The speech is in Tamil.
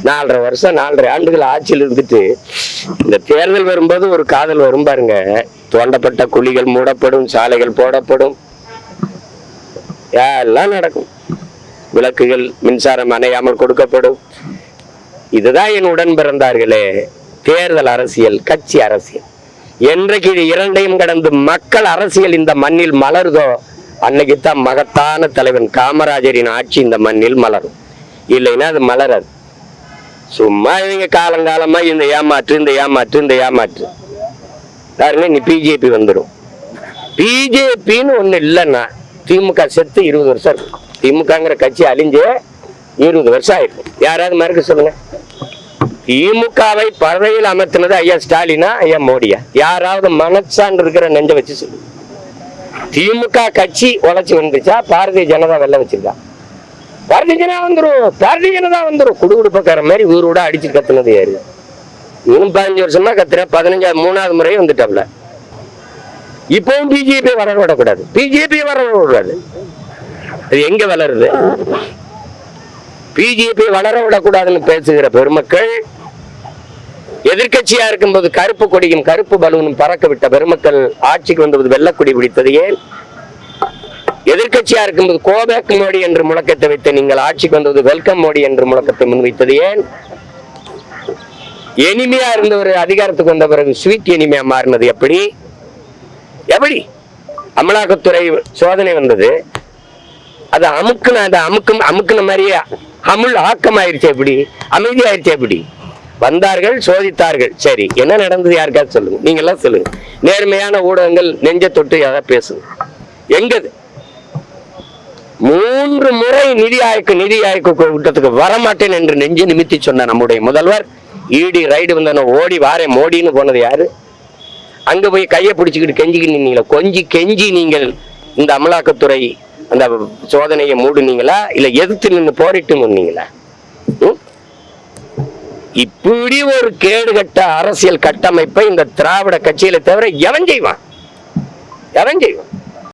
4.5 வருஷம் 4.5 ஆண்டுகள் ஆட்சியில் இருந்துட்டு இந்த தேர்தல் வரும்போது ஒரு காதல் வரும் பாருங்க. தோண்டப்பட்ட குழிகள் மூடப்படும், சாலைகள் போடப்படும், எல்லாம் நடக்கும். விளக்குகள் மின்சாரம் அணையாமல் கொடுக்கப்படும். இதுதான் என் உடன் பிறந்தார்களே தேர்தல் அரசியல், கட்சி அரசியல். என்றைக்கு இது இரண்டையும் கடந்து மக்கள் அரசியல் இந்த மண்ணில் மலருதோ அன்னைக்குத்தான் மகத்தான தலைவன் காமராஜரின் ஆட்சி இந்த மண்ணில் மலரும். இல்லைன்னா அது மலராது. சும்மா இவங்க காலங்காலமா இந்த ஏமாற்று பாருங்க. நீ பிஜேபி வந்துடும். பிஜேபின்னு ஒண்ணு இல்லைன்னா திமுக செத்து 20 வருஷம் இருக்கும். திமுகங்கிற கட்சி அழிஞ்சு 20 வருஷம் ஆயிருக்கும். யாராவது மறுக்க சொல்லுங்க. திமுகவை பதவியில் அமர்த்தினது ஐயா ஸ்டாலினா ஐயா மோடியா? யாராவது மனச்சான்று இருக்கிற நெஞ்ச வச்சு சொல்லு. திமுக கட்சி உழைச்சி வந்துச்சா? பாரதிய ஜனதா வெள்ள வச்சிருக்கா? பாரதிய ஜனதா வந்துரும். குடுகுடுப்பக்கார மாதிரி ஊரோட அடிச்சு கத்துனது யாரு? இன்னும் 15 வருஷமா கத்துற. 3வது முறையும் வந்துட்டாப்ல. இப்பவும் பிஜேபி வர விடக்கூடாது. அது எங்க வளருது? பிஜேபி வளர விடக்கூடாதுன்னு பேசுகிற பெருமக்கள், எதிர்கட்சியா இருக்கும்போது கருப்பு கொடியும் கருப்பு பலூனும் பறக்க விட்ட பெருமக்கள் ஆட்சிக்கு வந்தபோது வெள்ளக்கொடி பிடித்தது ஏன்? எதிர்கட்சியா இருக்கும்போது கோபேக் மோடி என்று முழக்கத்தை வைத்த நீங்கள் ஆட்சிக்கு வந்தது வெல்கம் மோடி என்று முழக்கத்தை முன்வைத்தது ஏன்? எனிமையா இருந்த ஒரு அதிகாரத்துக்கு வந்த பிறகு ஸ்வீட் எனிமையா மாறினது எப்படி? அமலாக்கத்துறை சோதனை வந்தது, அது அமுக்குன மாதிரியே அமுல் ஆக்கமாயிருச்சு. எப்படி அமைதியாயிருச்சு? எப்படி வந்தார்கள், சோதித்தார்கள். சரி, என்ன நடந்தது? யாருக்காவது சொல்லுங்க. நீங்க எல்லாம் சொல்லுங்க. நேர்மையான ஊடகங்கள் நெஞ்ச தொட்டு யாராவது பேசுங்க. எங்கது 3 முறை நிதி ஆய்வு கூட்டத்துக்கு வரமாட்டேன் என்று நெஞ்சு நிமித்தி சொன்ன நம்முடைய முதல்வர் ஈடி ரைடு வந்த ஓடி வாரே மோடின்னு போனது யாரு? அங்க போய் கையை பிடிச்சுக்கிட்டு கெஞ்சி கெஞ்சி நீங்கள் இந்த அமலாக்கத்துறை அந்த சோதனையை மூடுனீங்களா இல்ல எதிர்த்து நின்று போரிட்டு முன்னீங்களா? இப்படி ஒரு கேடுகட்ட அரசியல் கட்டமைப்பை இந்த திராவிட கட்சியில தவிர எவன் செய்வான்?